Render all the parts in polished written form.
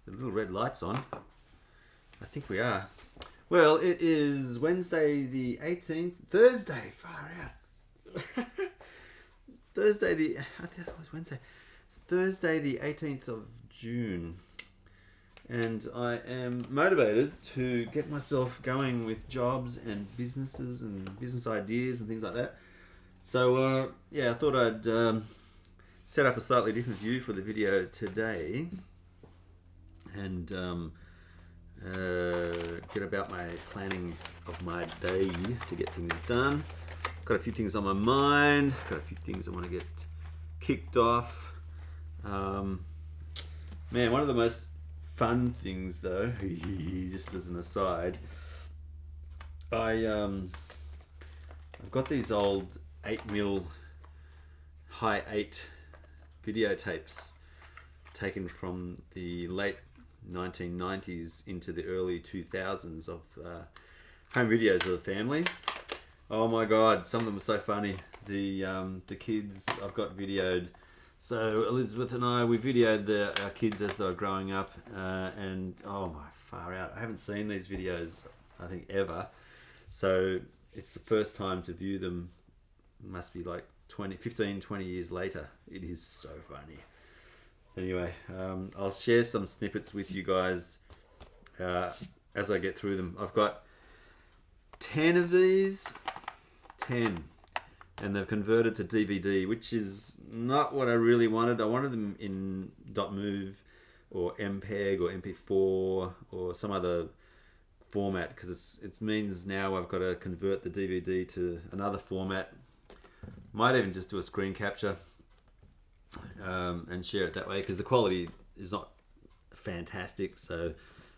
The little red light's on. I think we are. Well, it is Wednesday the 18th. Thursday, far out. Thursday the... I think that was Wednesday. Thursday the 18th of June. And I am motivated to get myself going with jobs and businesses and business ideas and things like that. So, yeah, I thought I'd set up a slightly different view for the video today. And get about my planning of my day to get things done. Got a few things on my mind. Got a few things I want to get kicked off. Man, one of the most fun things though, just as an aside, I've got these old 8mm high 8 videotapes taken from the late 1990s into the early 2000s of home videos of the family. Oh my god, some of them are so funny. The kids I've got videoed. So Elizabeth and I, we videoed our kids as they were growing up, and oh my far out, I haven't seen these videos I think ever. So it's the first time to view them. It must be like 15, 20 years later. It is so funny. Anyway, I'll share some snippets with you guys as I get through them. I've got 10 of these, 10, and they've converted to DVD, which is not what I really wanted. I wanted them in .mov or MPEG or MP4 or some other format, because it means now I've got to convert the DVD to another format. Might even just do a screen capture. And share it that way, because the quality is not fantastic, so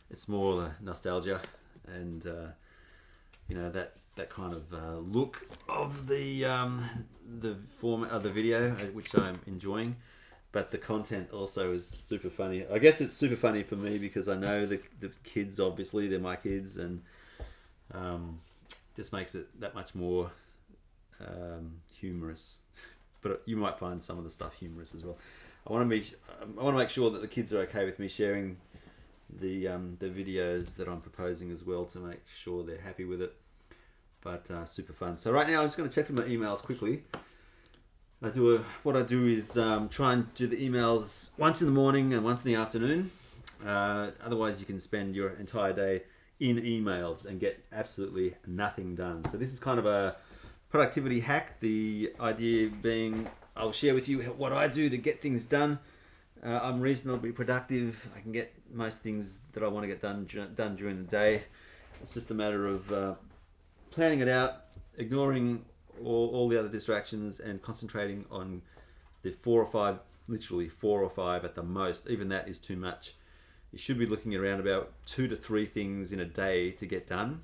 it's more the nostalgia and that kind of look of the format of the video, which I'm enjoying. But the content also is super funny. I guess it's super funny for me because I know the kids, obviously they're my kids, and just makes it that much more humorous. But you might find some of the stuff humorous as well. I want to make sure that the kids are okay with me sharing the videos that I'm proposing as well, to make sure they're happy with it. But super fun. So right now I'm just going to check through my emails quickly. What I do is try and do the emails once in the morning and once in the afternoon. Otherwise you can spend your entire day in emails and get absolutely nothing done. So this is kind of a productivity hack. The idea being, I'll share with you what I do to get things done. I'm reasonably productive. I can get most things that I want to get done during the day. It's just a matter of planning it out, ignoring all the other distractions, and concentrating on the 4 or 5, literally 4 or 5 at the most. Even that is too much. You should be looking at around about 2 to 3 things in a day to get done.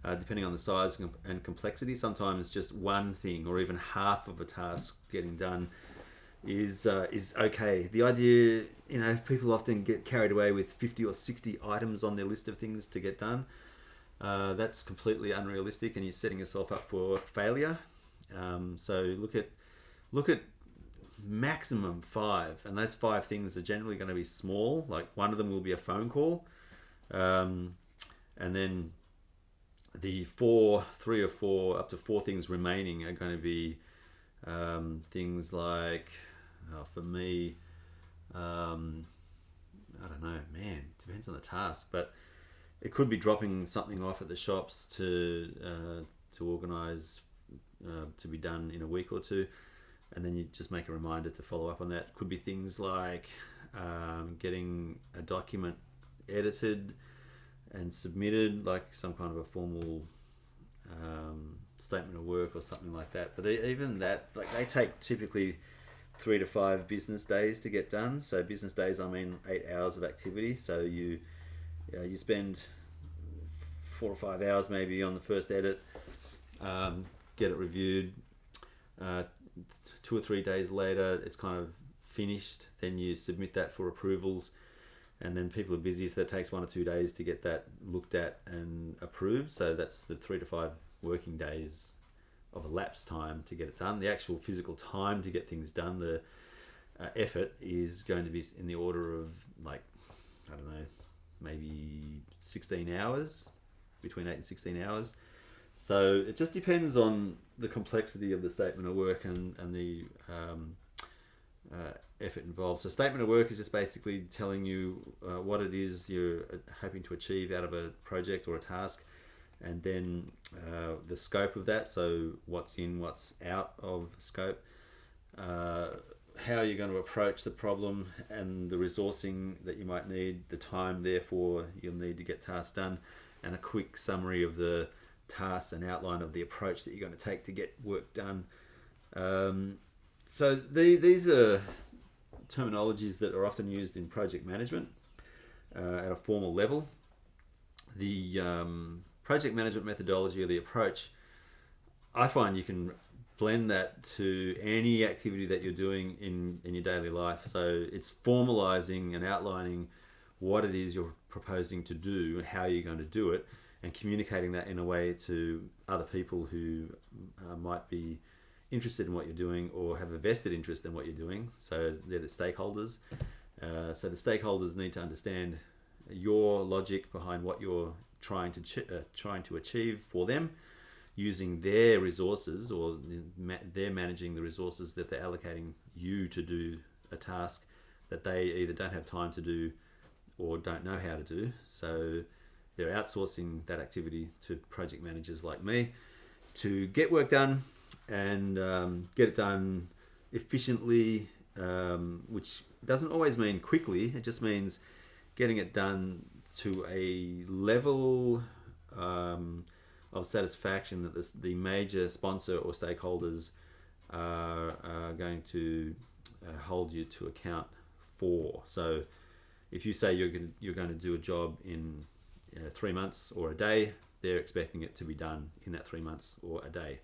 Depending on the size and complexity. Sometimes just one thing or even half of a task getting done is okay. The idea, people often get carried away with 50 or 60 items on their list of things to get done. That's completely unrealistic, and you're setting yourself up for failure. So look at maximum 5, and those 5 things are generally going to be small. Like one of them will be a phone call, and then the 3 or 4 up to 4 things remaining are going to be things like, for me, I don't know, man, it depends on the task, but it could be dropping something off at the shops to organise to be done in a week or 2, and then you just make a reminder to follow up on that. Could be things like getting a document edited and submitted, like some kind of a formal statement of work or something like that. But even that, like, they take typically 3 to 5 business days to get done. So business days, I mean 8 hours of activity. So you spend 4 or 5 hours maybe on the first edit, get it reviewed. 2 or 3 days later, it's kind of finished. Then you submit that for approvals. And then people are busy, so that takes 1 or 2 days to get that looked at and approved. So that's the 3 to 5 working days of elapsed time to get it done. The actual physical time to get things done, the effort is going to be in the order of like I don't know, maybe 16 hours, between 8 and 16 hours. So it just depends on the complexity of the statement of work and the effort involved. So statement of work is just basically telling you what it is you're hoping to achieve out of a project or a task, and then the scope of that, so what's in, what's out of scope, how you're going to approach the problem and the resourcing that you might need, the time therefore you'll need to get tasks done, and a quick summary of the tasks and outline of the approach that you're going to take to get work done. So these are terminologies that are often used in project management at a formal level. The project management methodology or the approach, I find you can blend that to any activity that you're doing in your daily life. So it's formalizing and outlining what it is you're proposing to do, how you're going to do it, and communicating that in a way to other people who might be interested in what you're doing or have a vested interest in what you're doing. So they're the stakeholders. So the stakeholders need to understand your logic behind what you're trying to achieve for them, using their resources, or they're managing the resources that they're allocating you to do a task that they either don't have time to do or don't know how to do. So they're outsourcing that activity to project managers like me to get work done and get it done efficiently, which doesn't always mean quickly. It just means getting it done to a level of satisfaction that the major sponsor or stakeholders are going to hold you to account for. So if you say you're going to do a job in 3 months or a day, they're expecting it to be done in that 3 months or a day.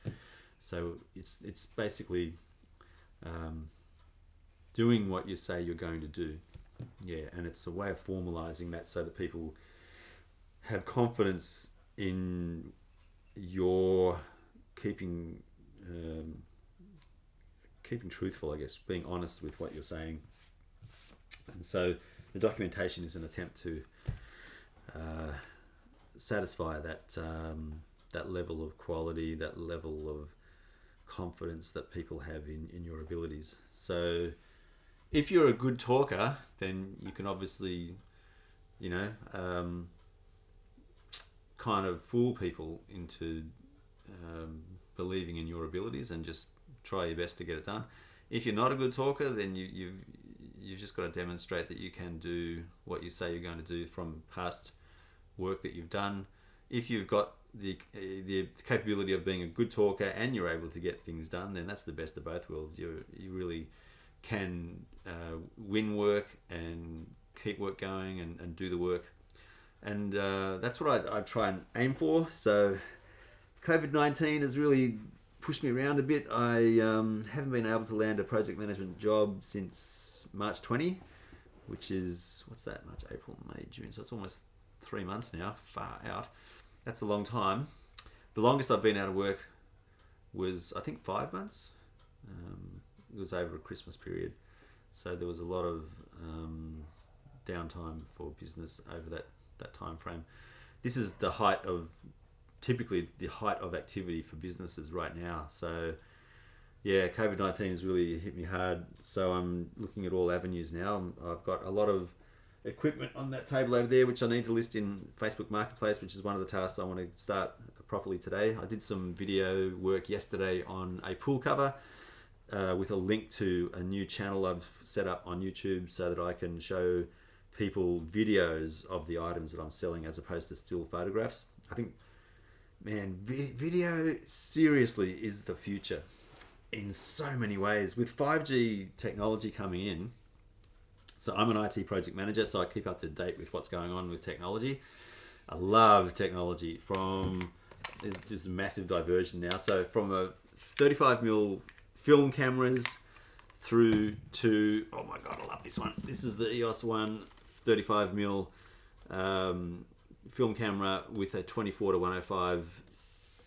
So it's basically doing what you say you're going to do. Yeah, and it's a way of formalizing that so that people have confidence in your keeping truthful, I guess, being honest with what you're saying. And so the documentation is an attempt to satisfy that that level of quality, that level of confidence that people have in your abilities. So if you're a good talker, then you can obviously, kind of fool people into believing in your abilities and just try your best to get it done. If you're not a good talker, then you've just got to demonstrate that you can do what you say you're going to do from past work that you've done. If you've got the capability of being a good talker and you're able to get things done, then that's the best of both worlds. You really can win work and keep work going and do the work. And that's what I try and aim for. So COVID-19 has really pushed me around a bit. I haven't been able to land a project management job since March 20, which is, what's that, March, April, May, June. So it's almost 3 months now, far out. That's a long time. The longest I've been out of work was, I think, 5 months. It was over a Christmas period. So there was a lot of downtime for business over that time frame. This is typically the height of activity for businesses right now. So yeah, COVID-19 has really hit me hard. So I'm looking at all avenues now. I've got a lot of equipment on that table over there, which I need to list in Facebook Marketplace, which is one of the tasks I want to start properly today. I did some video work yesterday on a pool cover with a link to a new channel I've set up on YouTube so that I can show people videos of the items that I'm selling as opposed to still photographs. I think, man, video seriously is the future in so many ways. With 5G technology coming in, so I'm an IT project manager, so I keep up to date with what's going on with technology. I love technology. There's a massive diversion now. So from a 35mm film cameras through to, oh my God, I love this one. This is the EOS-M 35mm film camera with a 24-105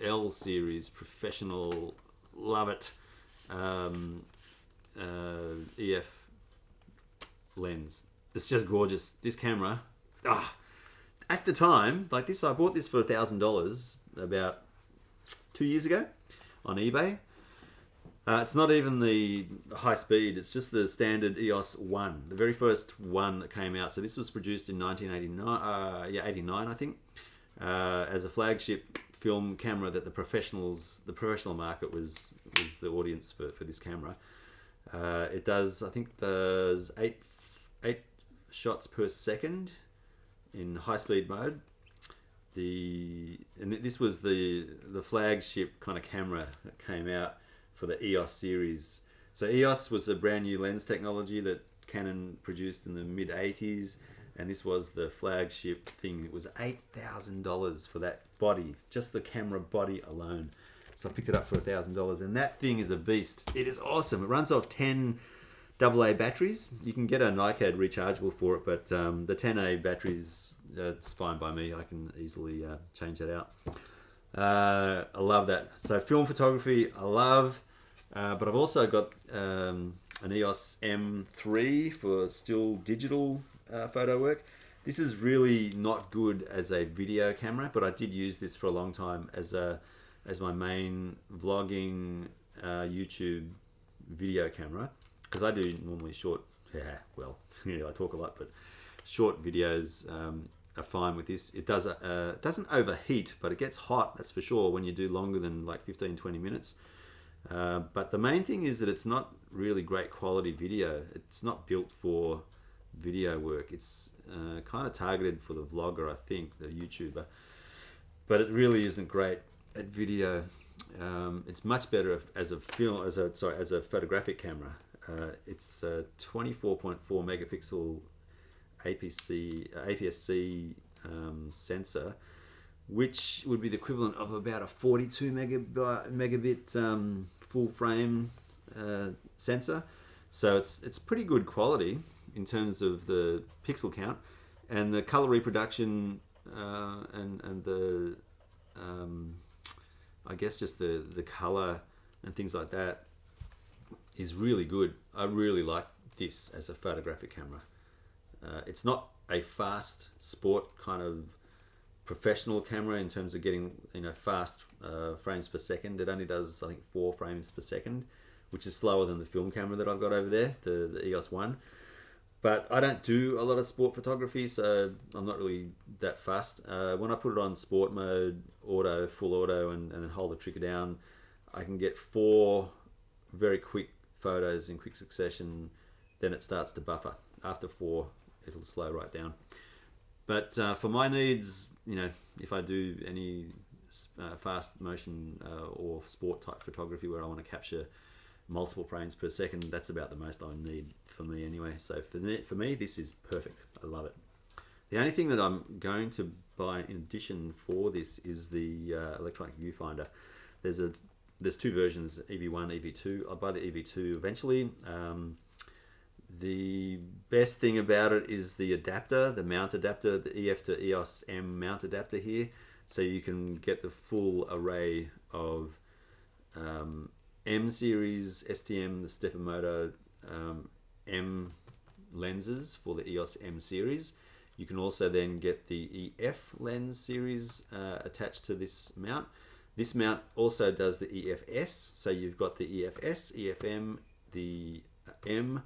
L series professional, love it, EF lens. it's just gorgeous. This camera, at the time, like this, I bought this for $1,000 about 2 years ago on eBay. It's not even the high speed, it's just the standard EOS-1, the very first one that came out. So this was produced in 1989, 89 I think, as a flagship film camera that the professional market was the audience for this camera. It does, I think, eight shots per second in high speed mode. And this was the flagship kind of camera that came out for the EOS series. So EOS was a brand new lens technology that Canon produced in the mid 80s, and this was the flagship thing. It was $8,000 for that body, just the camera body alone. So I picked it up for $1,000, and that thing is a beast. It is awesome. It runs off 10 AA batteries. You can get a NiCad rechargeable for it, but the 10A batteries, it's fine by me. I can easily change that out. I love that. So film photography, I love. But I've also got an EOS-m 3 for still digital photo work. This is really not good as a video camera, but I did use this for a long time as my main vlogging YouTube video camera, because I do normally short. I talk a lot, but short videos are fine with this. It doesn't overheat, but it gets hot. That's for sure when you do longer than like 15-20 minutes. But the main thing is that it's not really great quality video. It's not built for video work. It's kind of targeted for the vlogger, I think, the YouTuber. But it really isn't great at video. It's much better as a photographic camera. It's a 24.4 megapixel APS-C sensor, which would be the equivalent of about a 42 megabit full frame sensor. So it's pretty good quality in terms of the pixel count, and the color reproduction and the I guess just the color and things like that is really good. I really like this as a photographic camera. It's not a fast sport kind of professional camera in terms of getting fast frames per second. It only does, I think, 4 frames per second, which is slower than the film camera that I've got over there, the EOS-1. But I don't do a lot of sport photography, so I'm not really that fast. When I put it on sport mode, full auto, and then hold the trigger down, I can get 4 very quick photos in quick succession. Then it starts to buffer. After 4, it'll slow right down. But for my needs, if I do any fast motion or sport type photography where I want to capture multiple frames per second, that's about the most I need for me anyway. So for me, this is perfect. I love it. The only thing that I'm going to buy in addition for this is the electronic viewfinder. There's 2 versions, EV1, EV2. I'll buy the EV2 eventually. The best thing about it is the adapter, the mount adapter, the EF to EOS-M mount adapter here. So you can get the full array of M series, STM, the Stephamoto M lenses for the EOS-M series. You can also then get the EF lens series attached to this mount. This mount also does the EFS. So you've got the EFS, EFM, the M,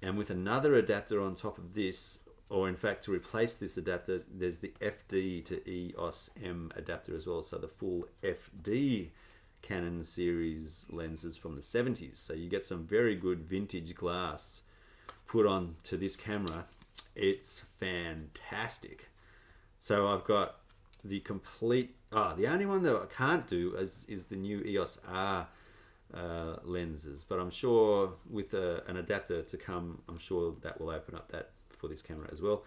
and with another adapter on top of this, or in fact to replace this adapter, there's the FD to EOS-M adapter as well. So the full FD Canon series lenses from the 70s. So you get some very good vintage glass put on to this camera. It's fantastic. So I've got the complete, the only one that I can't do is the new EOS R lenses, but I'm sure with an adapter to come, I'm sure that will open up that for this camera as well.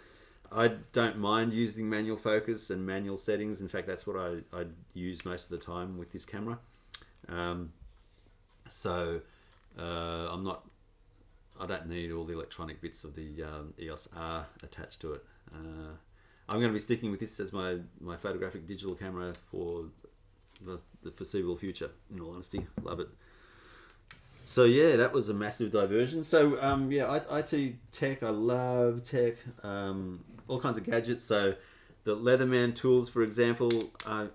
I don't mind using manual focus and manual settings. In fact, that's what I use most of the time with this camera. I don't need all the electronic bits of the EOS R attached to it. I'm going to be sticking with this as my photographic digital camera for the foreseeable future, in all honesty. Love it. So yeah, that was a massive diversion. So yeah, IT tech, I love tech, all kinds of gadgets. So the Leatherman tools, for example, I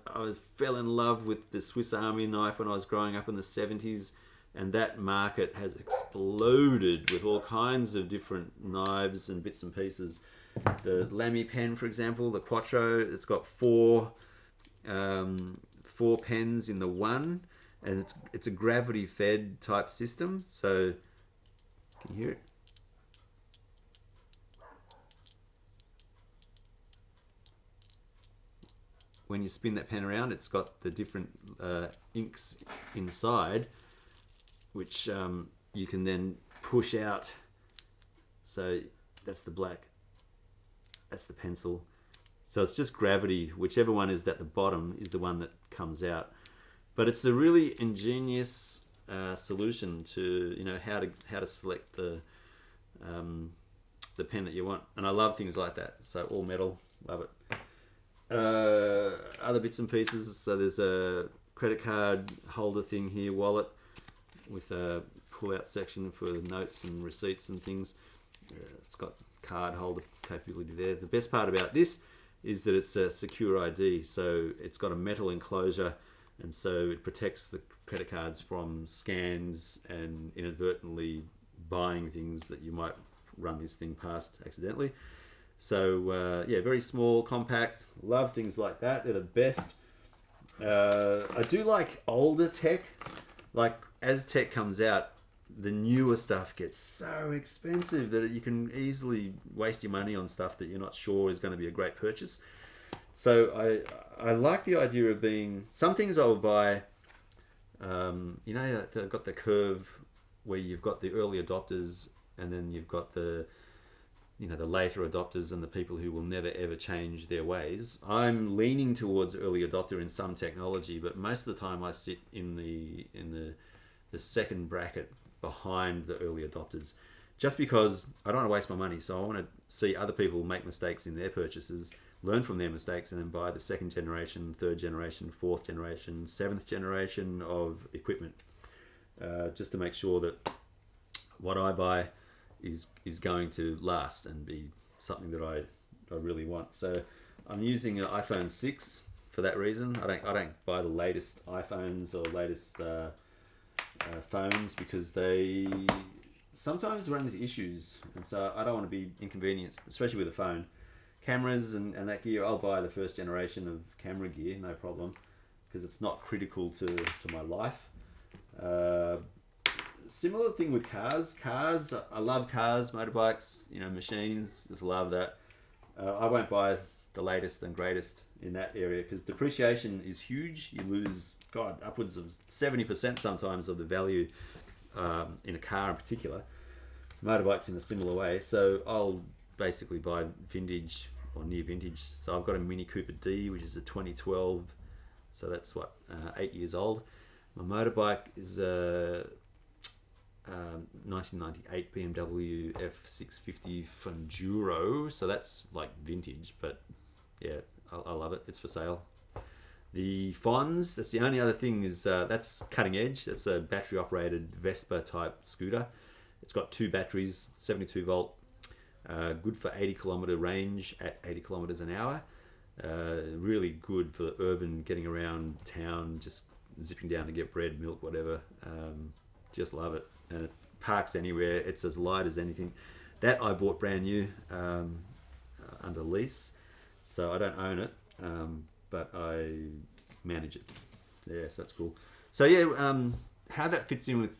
fell in love with the Swiss Army knife when I was growing up in the 70s, and that market has exploded with all kinds of different knives and bits and pieces. The Lamy pen, for example, the Quattro, it's got four pens in the one, and it's a gravity fed type system. So can you hear it? When you spin that pen around, it's got the different inks inside, which you can then push out. So that's the black, that's the pencil. So it's just gravity. Whichever one is at the bottom is the one that comes out. But it's a really ingenious solution to how to select the pen that you want. And I love things like that. So all metal, love it. Other bits and pieces. So there's a credit card holder thing here, wallet with a pull-out section for notes and receipts and things. It's got card holder capability there. The best part about this is that it's a secure ID, so it's got a metal enclosure, and so it protects the credit cards from scans and inadvertently buying things that you might run this thing past accidentally. So yeah, very small, compact. Love things like that. They're the best. I do like older tech. Like as tech comes out, the newer stuff gets so expensive that you can easily waste your money on stuff that you're not sure is going to be a great purchase. So I like the idea of being, some things I will buy, they've got the curve where you've got the early adopters, and then you've got the later adopters and the people who will never ever change their ways. I'm leaning towards early adopter in some technology, but most of the time I sit in the second bracket behind the early adopters, just because I don't want to waste my money. So I want to see other people make mistakes in their purchases, learn from their mistakes, and then buy the second generation, third generation, fourth generation, seventh generation of equipment, just to make sure that what I buy is going to last and be something that I really want. So I'm using an iPhone 6 for that reason. I don't buy the latest iPhones or latest phones, because they sometimes run into issues, and so I don't want to be inconvenienced, especially with a phone. Cameras and that gear, I'll buy the first generation of camera gear, no problem, because it's not critical to my life. Similar thing with cars. I love cars, motorbikes, machines, just love that. I won't buy the latest and greatest in that area, because depreciation is huge. You lose, upwards of 70% sometimes of the value in a car in particular. Motorbikes in a similar way. So I'll basically buy vintage or near vintage. So I've got a Mini Cooper D, which is a 2012. So that's 8 years old. My motorbike is a 1998 BMW F650 Funduro. So that's like vintage, but yeah, I love it. It's for sale. The Fonz, that's the only other thing, is that's cutting edge. That's a battery operated Vespa type scooter. It's got 2 batteries, 72 volt, good for 80 kilometer range at 80 kilometers an hour. Really good for the urban, getting around town, just zipping down to get bread, milk, whatever. Just love it. And it parks anywhere. It's as light as anything. That I bought brand new under lease, so I don't own it, but I manage it. Yes, that's cool. So yeah, how that fits in with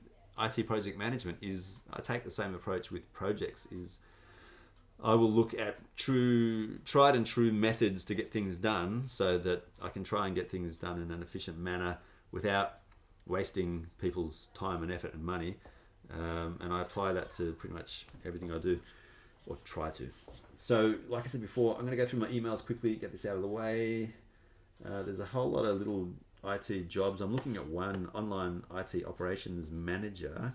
IT project management is I take the same approach with projects. Is I will look at tried and true methods to get things done, so that I can try and get things done in an efficient manner without wasting people's time and effort and money. And I apply that to pretty much everything I do, or try to. So, like I said before, I'm going to go through my emails quickly, get this out of the way. There's a whole lot of little IT jobs. I'm looking at one, online IT operations manager.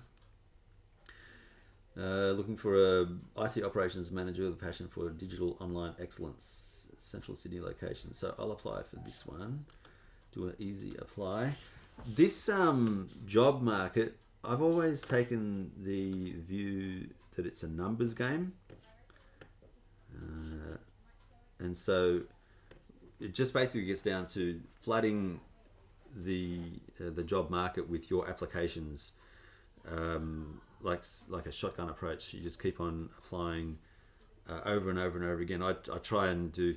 Looking for a IT operations manager with a passion for digital online excellence, Central Sydney location. So I'll apply for this one. Do an easy apply. This job market I've always taken the view that it's a numbers game, and so it just basically gets down to flooding the job market with your applications, like a shotgun approach. You just keep on applying over and over and over again. I try and do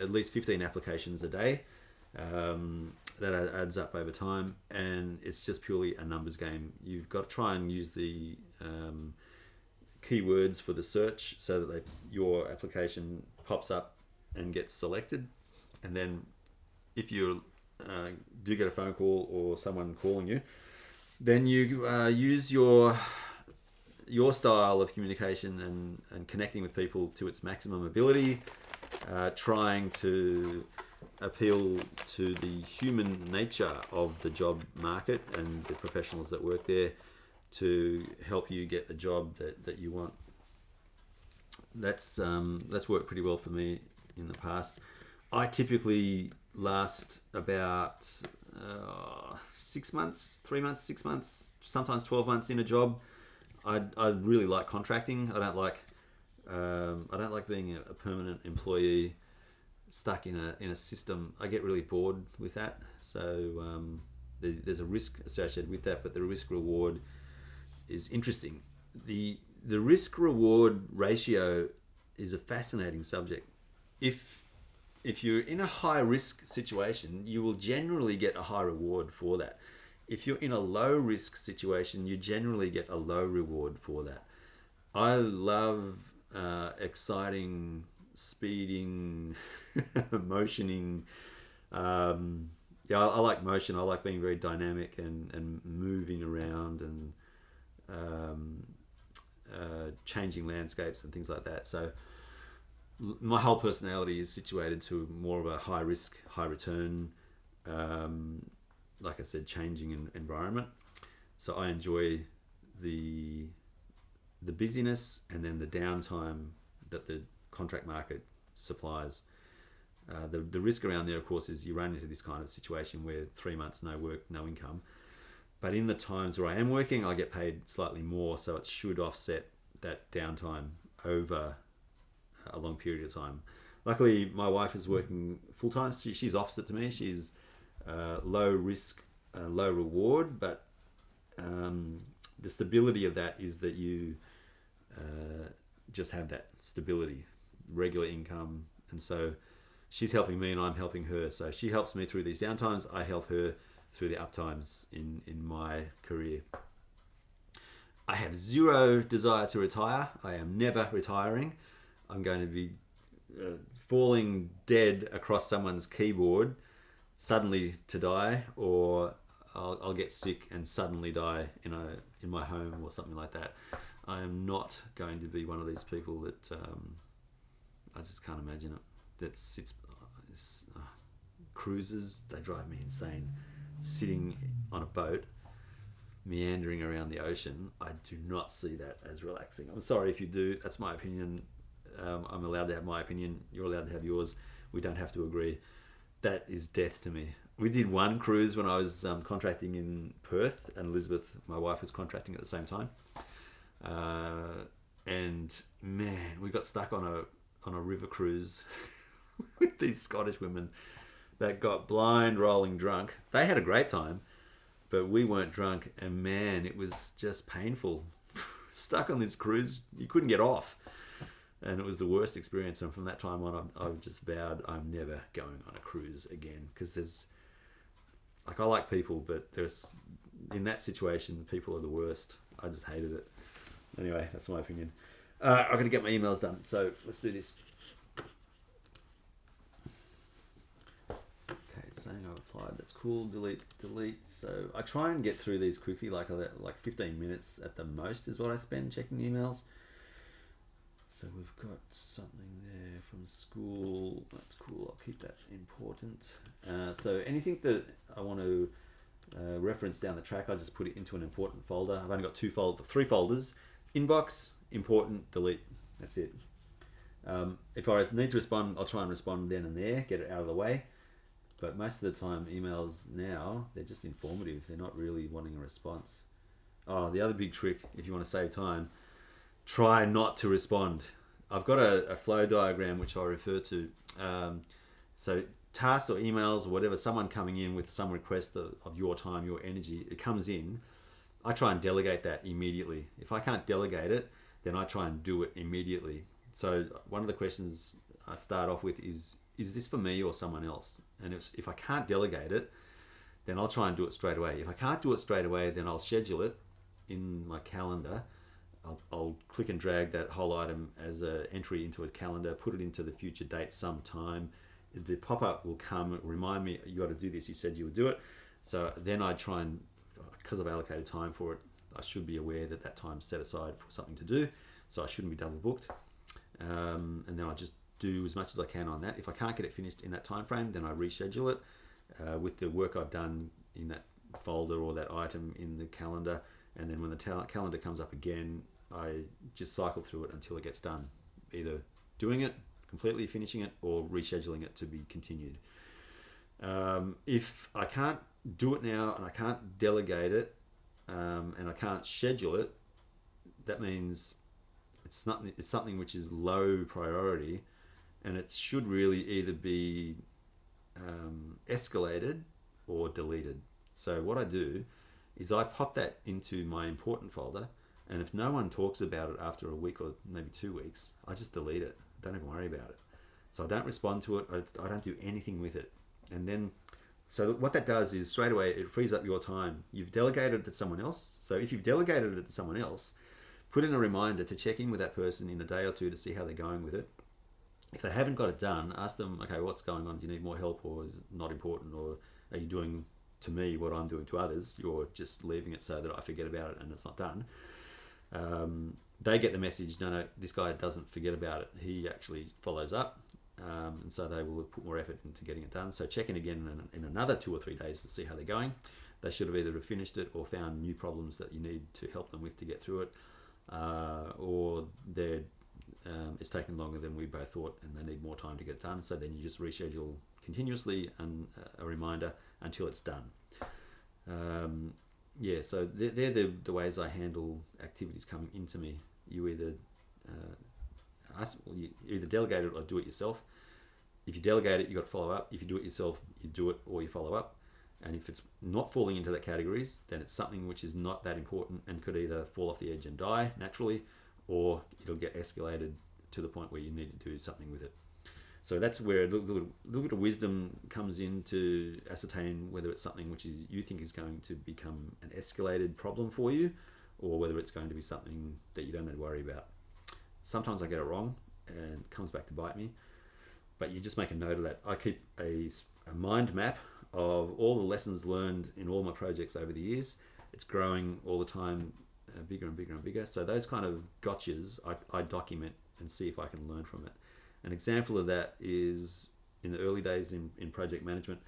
at least 15 applications a day. That adds up over time, and it's just purely a numbers game. You've got to try and use the keywords for the search so that your application pops up and gets selected, and then if you do get a phone call or someone calling you, then you use your style of communication and connecting with people to its maximum ability, trying to appeal to the human nature of the job market and the professionals that work there to help you get the job that you want. That's worked pretty well for me in the past. I typically last about 6 months, 3 months, 6 months, sometimes 12 months in a job. I really like contracting. I don't like being a permanent employee stuck in a system. I get really bored with that. So there's a risk associated with that, but the risk reward is interesting. The risk reward ratio is a fascinating subject. If you're in a high risk situation, you will generally get a high reward for that. If you're in a low risk situation, you generally get a low reward for that. I love exciting, speeding, motioning. I like motion. I like being very dynamic and moving around and changing landscapes and things like that. So my whole personality is situated to more of a high risk, high return, like I said, changing environment. So I enjoy the busyness and then the downtime that the contract market supplies. The risk around there, of course, is you run into this kind of situation where 3 months no work, no income. But in the times where I am working, I get paid slightly more, so it should offset that downtime over a long period of time. Luckily, my wife is working full time. She's opposite to me. She's low risk, low reward, but the stability of that is that you just have that stability, regular income, and so she's helping me and I'm helping her. So she helps me through these downtimes. I help her through the uptimes in my career. I have zero desire to retire. I am never retiring. I'm going to be falling dead across someone's keyboard suddenly to die, or I'll get sick and suddenly die in my home or something like that. I am not going to be one of these people that I just can't imagine it. That sits cruises, they drive me insane. Sitting on a boat, meandering around the ocean, I do not see that as relaxing. I'm sorry if you do. That's my opinion. I'm allowed to have my opinion. You're allowed to have yours. We don't have to agree. That is death to me. We did one cruise when I was contracting in Perth, and Elizabeth, my wife, was contracting at the same time. And man, we got stuck on a river cruise with these Scottish women that got blind, rolling drunk. They had a great time, but we weren't drunk, and man, it was just painful. Stuck on this cruise, you couldn't get off, and it was the worst experience. And from that time on, I've just vowed I'm never going on a cruise again, because I like people, but in that situation, people are the worst. I just hated it. Anyway, that's my opinion. I've got to get my emails done, so let's do this. Saying I applied, that's cool. Delete. So I try and get through these quickly, like 15 minutes at the most is what I spend checking emails. So we've got something there from school. That's cool. I'll keep that important. So anything that I want to reference down the track, I just put it into an important folder. I've only got 3 folders: inbox, important, delete. That's it. If I need to respond, I'll try and respond then and there, get it out of the way. But most of the time, emails now, they're just informative. They're not really wanting a response. Oh, the other big trick, if you want to save time, try not to respond. I've got a flow diagram which I refer to. So tasks or emails or whatever, someone coming in with some request of your time, your energy, it comes in. I try and delegate that immediately. If I can't delegate it, then I try and do it immediately. So one of the questions I start off with is this for me or someone else? And if I can't delegate it, then I'll try and do it straight away. If I can't do it straight away, then I'll schedule it in my calendar. I'll click and drag that whole item as an entry into a calendar, put it into the future date sometime. The pop-up will come, remind me, you got to do this, you said you would do it. So then I try and, because I've allocated time for it, I should be aware that that time's set aside for something to do, so I shouldn't be double booked. And then I just do as much as I can on that. If I can't get it finished in that time frame, then I reschedule it with the work I've done in that folder or that item in the calendar. And then when the calendar comes up again, I just cycle through it until it gets done, either doing it completely, finishing it, or rescheduling it to be continued. If I can't do it now and I can't delegate it and I can't schedule it, that means it's something which is low priority, and it should really either be escalated or deleted. So what I do is I pop that into my important folder, and if no one talks about it after a week or maybe 2 weeks, I just delete it. Don't even worry about it. So I don't respond to it. I don't do anything with it. And then, so what that does is straight away, it frees up your time. You've delegated it to someone else. So if you've delegated it to someone else, put in a reminder to check in with that person in a day or two to see how they're going with it. If they haven't got it done, ask them, okay, what's going on? Do you need more help, or is it not important? Or are you doing to me what I'm doing to others? You're just leaving it so that I forget about it and it's not done. They get the message, no, this guy doesn't forget about it. He actually follows up. And so they will put more effort into getting it done. So check in again in another 2 or 3 days to see how they're going. They should have either finished it or found new problems that you need to help them with to get through it, or it's taken longer than we both thought and they need more time to get it done. So then you just reschedule continuously and a reminder until it's done. So they're the ways I handle activities coming into me. You either you either delegate it or do it yourself. If you delegate it, you got to follow up. If you do it yourself, you do it or you follow up. And if it's not falling into that categories, then it's something which is not that important and could either fall off the edge and die naturally, or it'll get escalated to the point where you need to do something with it. So that's where a little bit of wisdom comes in to ascertain whether it's something which you think is going to become an escalated problem for you, or whether it's going to be something that you don't need to worry about. Sometimes I get it wrong and it comes back to bite me, but you just make a note of that. I keep a mind map of all the lessons learned in all my projects over the years. It's growing all the time, bigger and bigger and bigger. So those kind of gotchas, I document and see if I can learn from it. An example of that is in the early days in project management,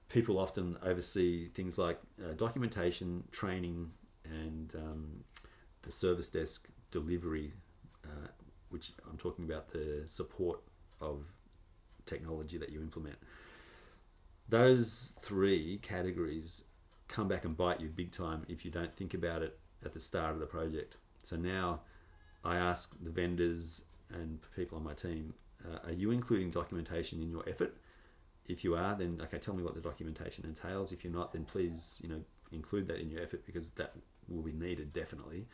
people often oversee things like documentation, training, and the service desk delivery, which I'm talking about the support of technology that you implement. Those 3 categories come back and bite you big time if you don't think about it at the start of the project. So now I ask the vendors and people on my team, are you including documentation in your effort? If you are, then okay, tell me what the documentation entails. If you're not, then please, include that in your effort, because that will be needed definitely.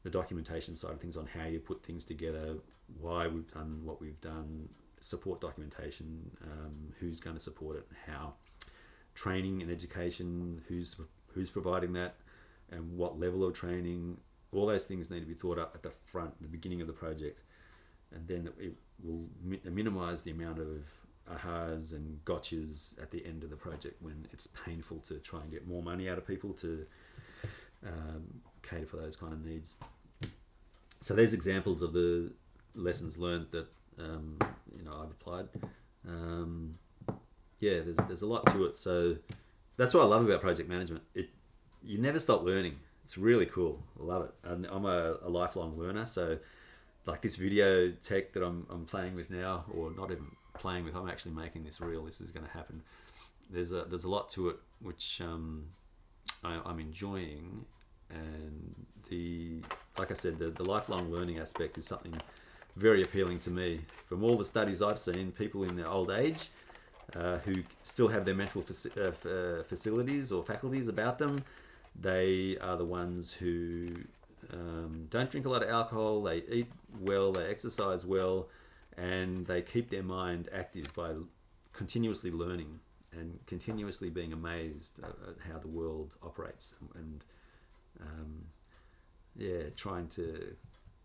The documentation side of things on how you put things together, why we've done what we've done, support documentation, who's going to support it, how, training and education, who's providing that, and what level of training. All those things need to be thought up at the front, the beginning of the project, and then it will minimize the amount of ahas and gotchas at the end of the project when it's painful to try and get more money out of people to cater for those kind of needs. So there's examples of the lessons learned that I've applied. There's a lot to it. So that's what I love about project management. You never stop learning. It's really cool. I love it. And I'm a lifelong learner. So like this video tech that I'm playing with now, or not even playing with, I'm actually making this real. This is going to happen. There's a lot to it which I'm enjoying, And like I said, the lifelong learning aspect is something very appealing to me. From all the studies I've seen, people in their old age who still have their mental facilities or faculties about them, they are the ones who don't drink a lot of alcohol, they eat well, they exercise well, and they keep their mind active by continuously learning and continuously being amazed at how the world operates, and trying to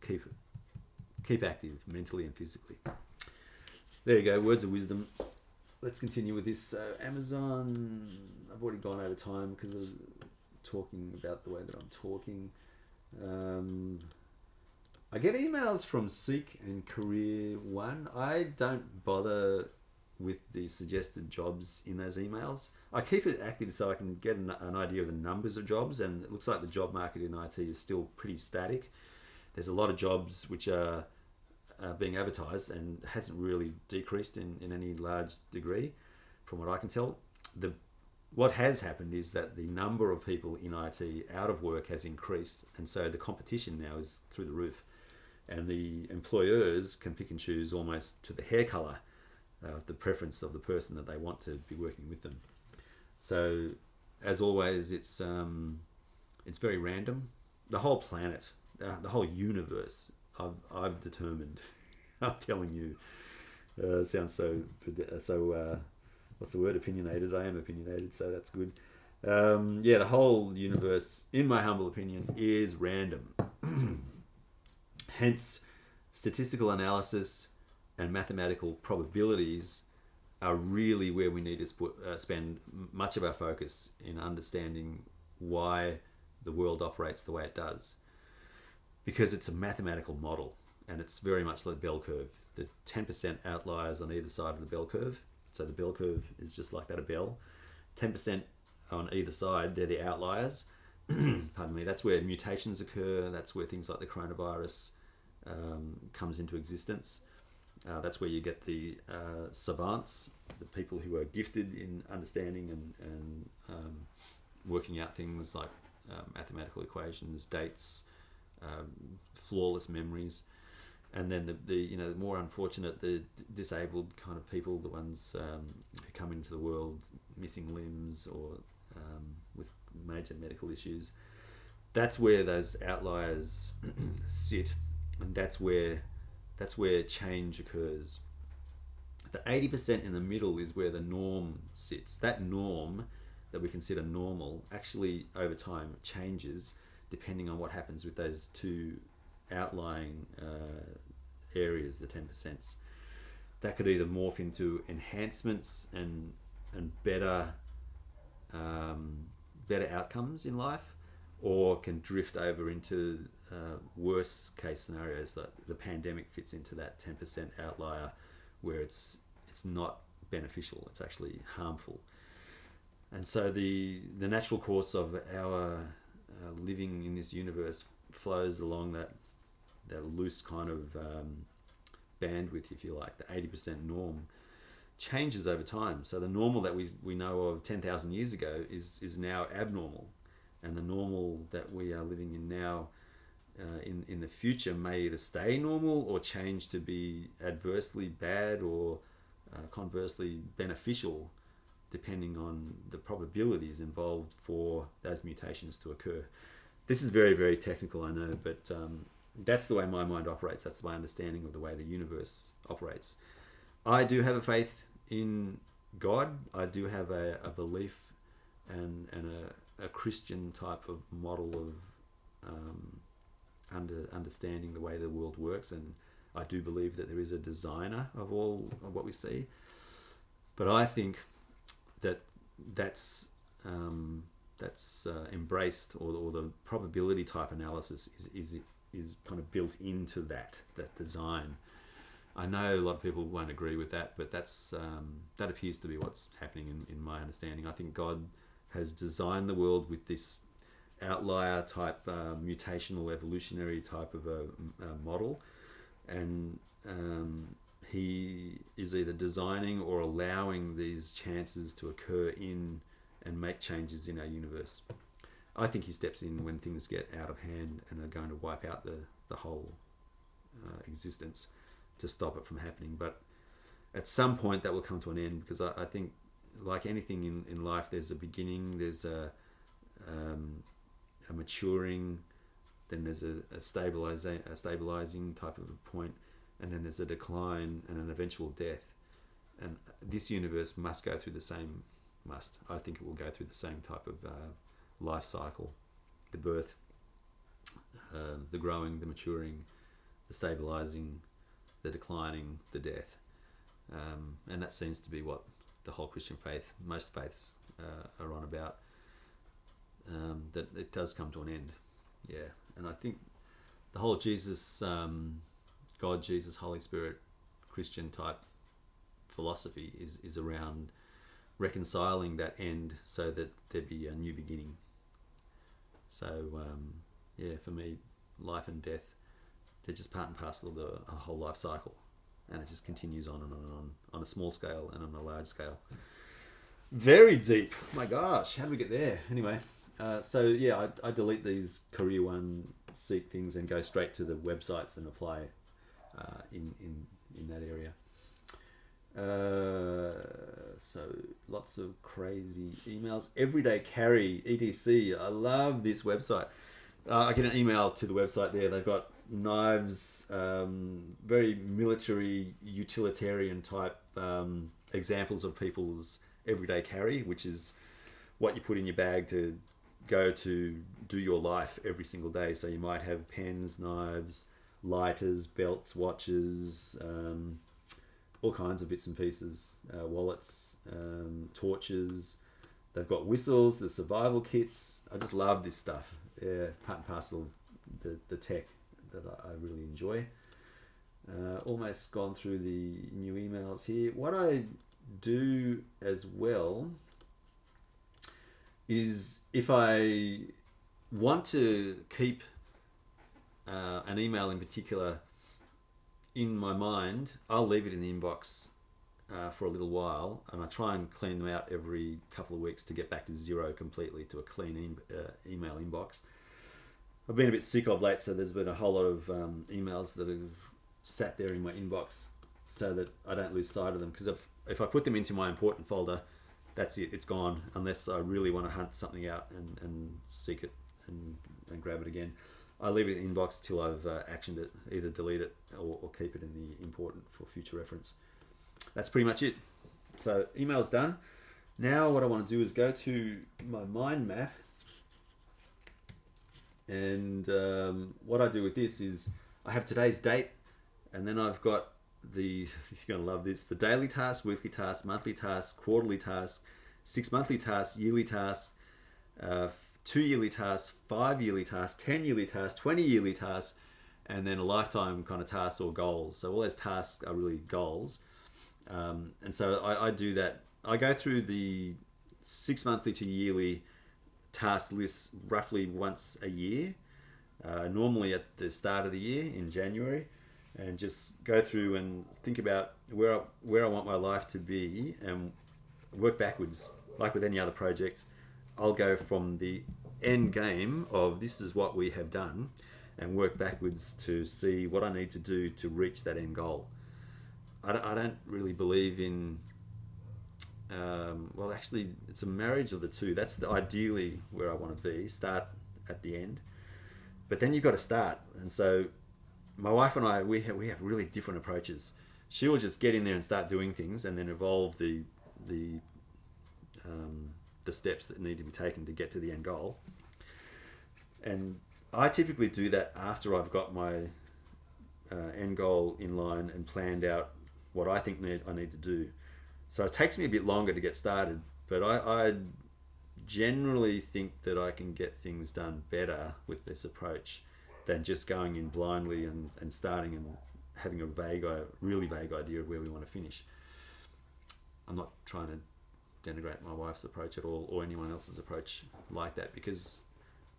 keep active mentally and physically. There you go, words of wisdom. Let's continue with this. Amazon, I've already gone over time because of talking about the way that I'm talking. I get emails from Seek and Career One. I don't bother with the suggested jobs in those emails. I keep it active so I can get an idea of the numbers of jobs, and it looks like the job market in IT is still pretty static. There's a lot of jobs which are being advertised and hasn't really decreased in any large degree from what I can tell. What has happened is that the number of people in IT out of work has increased, and so the competition now is through the roof, and the employers can pick and choose almost to the hair colour the preference of the person that they want to be working with them. So as always, it's very random. The whole planet, the whole universe, I've determined. I'm telling you, it sounds so what's the word? Opinionated. I am opinionated, so that's good. The whole universe, in my humble opinion, is random. Hence, statistical analysis and mathematical probabilities are really where we need to spend much of our focus in understanding why the world operates the way it does. Because it's a mathematical model, and it's very much like a bell curve. The 10% outliers on either side of the bell curve. So the bell curve is just like that, a bell. 10% on either side, they're the outliers. Pardon me. That's where mutations occur. That's where things like the coronavirus comes into existence. That's where you get the savants, the people who are gifted in understanding and working out things like mathematical equations, dates, flawless memories. And then the more unfortunate, the disabled kind of people, the ones who come into the world missing limbs or with major medical issues. That's where those outliers sit, and that's where change occurs. The 80% in the middle is where the norm sits. That norm that we consider normal actually over time changes depending on what happens with those two outlying areas, the 10%. That could either morph into enhancements and better outcomes in life, or can drift over into worse case scenarios. Like the pandemic fits into that 10% outlier, where it's not beneficial, it's actually harmful. And so the natural course of our living in this universe flows along that loose kind of bandwidth, if you like. The 80% norm changes over time. So the normal that we know of 10,000 years ago is now abnormal, and the normal that we are living in now in the future may either stay normal or change to be adversely bad or conversely beneficial, depending on the probabilities involved for those mutations to occur. This is very, very technical, I know, but that's the way my mind operates. That's my understanding of the way the universe operates. I do have a faith in God. I do have a belief and a Christian type of model of understanding the way the world works, and I do believe that there is a designer of all of what we see. But I think that's embraced, or the probability type analysis is kind of built into that design. I know a lot of people won't agree with that, but that appears to be what's happening in my understanding. I think God has designed the world with this outlier type, mutational evolutionary type of a model, and he is either designing or allowing these chances to occur in and make changes in our universe. I think he steps in when things get out of hand and are going to wipe out the whole existence to stop it from happening. But at some point that will come to an end, because I think, like anything in life, there's a beginning, there's a maturing, then there's a stabilizing type of a point, and then there's a decline and an eventual death. And this universe must go through the same, I think it will go through the same type of life cycle: the birth, the growing, the maturing, the stabilizing, the declining, the death. And that seems to be what the whole Christian faith, most faiths are on about, that it does come to an end. Yeah. And I think the whole Jesus, God, Jesus, Holy Spirit, Christian type philosophy is around reconciling that end so that there be a new beginning. So, for me, life and death, they're just part and parcel of a whole life cycle. And it just continues on and on a small scale and on a large scale. Very deep. My gosh, how did we get there? Anyway, I delete these Career One Seek things and go straight to the websites and apply in that area. So lots of crazy emails. Everyday Carry, EDC. I love this website. I get an email to the website there. They've got knives, very military, utilitarian type examples of people's everyday carry, which is what you put in your bag to go to do your life every single day. So you might have pens, knives, lighters, belts, watches, all kinds of bits and pieces, wallets, torches. They've got whistles, the survival kits. I just love this stuff. Yeah, part and parcel of the tech that I really enjoy. Almost gone through the new emails here. What I do as well is, if I want to keep an email in particular in my mind, I'll leave it in the inbox for a little while, and I try and clean them out every couple of weeks to get back to zero completely, to a clean email inbox. I've been a bit sick of late, so there's been a whole lot of emails that have sat there in my inbox so that I don't lose sight of them, because if I put them into my important folder, that's it, it's gone, unless I really want to hunt something out and seek it and grab it again. I leave it in the inbox till I've actioned it, either delete it or keep it in the important for future reference. That's pretty much it. So email's done. Now what I want to do is go to my mind map, and what I do with this is I have today's date, and then I've got you're going to love this, the daily task, weekly task, monthly task, quarterly task, 6 monthly tasks, yearly task, 2 yearly tasks, 5 yearly tasks, 10 yearly tasks, 20 yearly tasks, and then a lifetime kind of tasks or goals. So all those tasks are really goals. And so I do that. I go through the 6 monthly to yearly task lists roughly once a year, normally at the start of the year in January, and just go through and think about where I want my life to be and work backwards. Like with any other project, I'll go from the end game of this is what we have done and work backwards to see what I need to do to reach that end goal. I don't really believe in, well, actually, it's a marriage of the two. That's ideally where I want to be, start at the end. But then you've got to start. And so my wife and I, we have really different approaches. She will just get in there and start doing things and then evolve the steps that need to be taken to get to the end goal. And I typically do that after I've got my end goal in line and planned out what I think I need to do. So it takes me a bit longer to get started, but I generally think that I can get things done better with this approach than just going in blindly and starting and having a really vague idea of where we want to finish. I'm not trying to denigrate my wife's approach at all, or anyone else's approach like that, because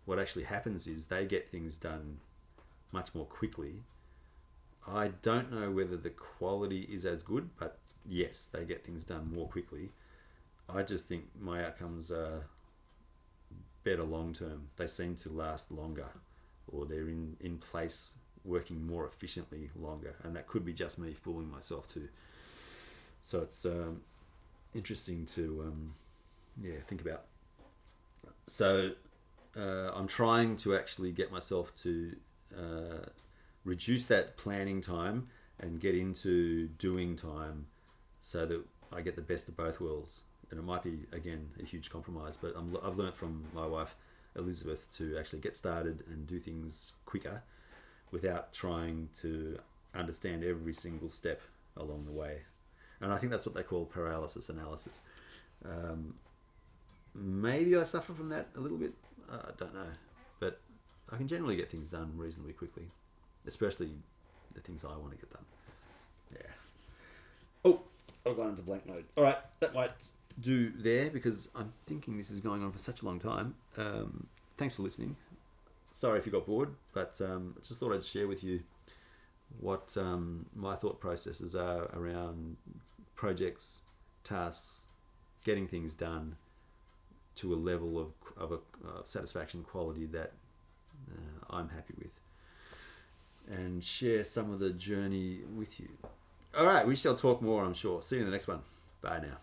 what actually happens is they get things done much more quickly. I don't know whether the quality is as good, but yes, they get things done more quickly. I just think my outcomes are better long term. They seem to last longer, or they're in place working more efficiently longer, and that could be just me fooling myself too. So it's interesting to think about. So I'm trying to actually get myself to reduce that planning time and get into doing time, so that I get the best of both worlds. And it might be, again, a huge compromise, but I've learnt from my wife Elizabeth to actually get started and do things quicker without trying to understand every single step along the way. And I think that's what they call paralysis analysis. Maybe I suffer from that a little bit. I don't know. But I can generally get things done reasonably quickly, especially the things I want to get done. Yeah. Oh, I've gone into blank mode. All right, that might do there, because I'm thinking this is going on for such a long time. Thanks for listening. Sorry if you got bored, but just thought I'd share with you what my thought processes are around projects, tasks, getting things done to a level of a satisfaction quality that I'm happy with, and share some of the journey with you. All right, we shall talk more, I'm sure. See you in the next one. Bye now.